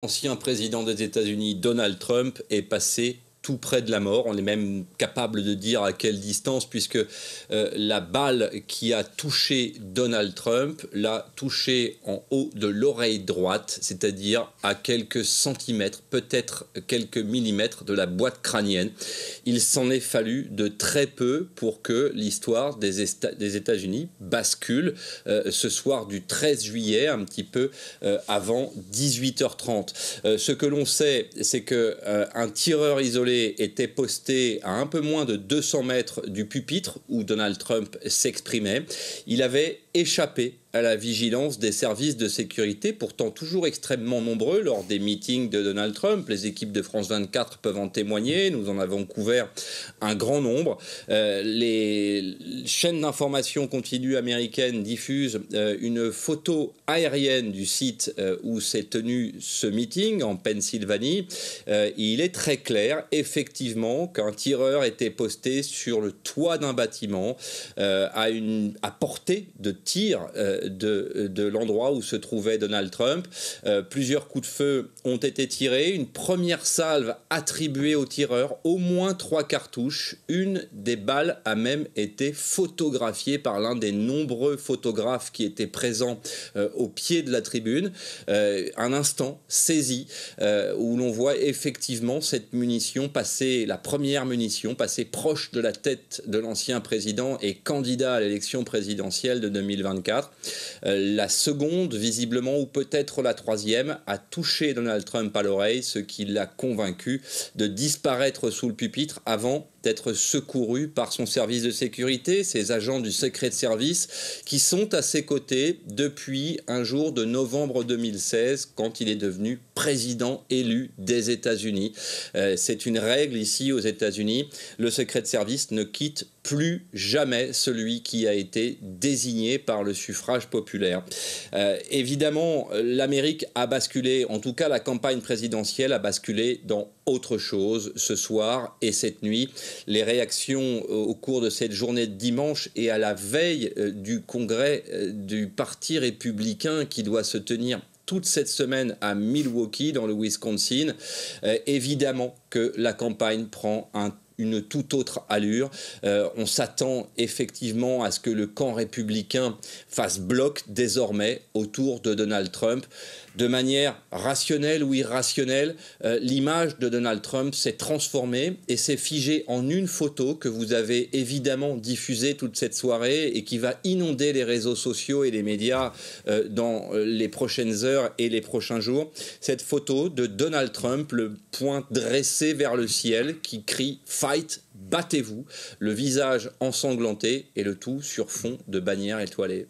L'ancien président des États-Unis, Donald Trump, est passé tout près de la mort. On est même capable de dire à quelle distance, puisque la balle qui a touché Donald Trump l'a touché en haut de l'oreille droite, c'est-à-dire à quelques centimètres, peut-être quelques millimètres de la boîte crânienne. Il s'en est fallu de très peu pour que l'histoire des États-Unis bascule ce soir du 13 juillet, un petit peu avant 18h30. Ce que l'on sait, c'est qu'un tireur isolé était posté à un peu moins de 200 mètres du pupitre où Donald Trump s'exprimait. Il avait échappé à la vigilance des services de sécurité, pourtant toujours extrêmement nombreux lors des meetings de Donald Trump. Les équipes de France 24 peuvent en témoigner, nous en avons couvert un grand nombre. Les chaînes d'information continue américaines diffusent une photo aérienne du site où s'est tenu ce meeting en Pennsylvanie. Il est très clair, effectivement, qu'un tireur était posté sur le toit d'un bâtiment à portée de tir de l'endroit où se trouvait Donald Trump. Plusieurs coups de feu ont été tirés, une première salve attribuée au tireur, au moins 3 cartouches. Une des balles a même été photographiée par l'un des nombreux photographes qui étaient présents au pied de la tribune. Un instant saisi où l'on voit effectivement cette munition passer, la première munition passer proche de la tête de l'ancien président et candidat à l'élection présidentielle de 2024. La seconde, visiblement, ou peut-être la troisième, a touché Donald Trump à l'oreille, ce qui l'a convaincu de disparaître sous le pupitre avant d'être secouru par son service de sécurité, ses agents du Secret Service, qui sont à ses côtés depuis un jour de novembre 2016, quand il est devenu président élu des États-Unis. C'est une règle ici aux États-Unis. Le Secret Service ne quitte plus jamais celui qui a été désigné par le suffrage populaire. Évidemment, l'Amérique a basculé, en tout cas la campagne présidentielle a basculé dans autre chose ce soir et cette nuit. Les réactions au cours de cette journée de dimanche et à la veille du congrès du Parti républicain qui doit se tenir toute cette semaine à Milwaukee, dans le Wisconsin. Évidemment que la campagne prend une toute autre allure. On s'attend effectivement à ce que le camp républicain fasse bloc désormais autour de Donald Trump. De manière rationnelle ou irrationnelle, l'image de Donald Trump s'est transformée et s'est figée en une photo que vous avez évidemment diffusée toute cette soirée et qui va inonder les réseaux sociaux et les médias dans les prochaines heures et les prochains jours. Cette photo de Donald Trump, le poing dressé vers le ciel, qui crie « Fight !» battez-vous, le visage ensanglanté et le tout sur fond de bannière étoilée.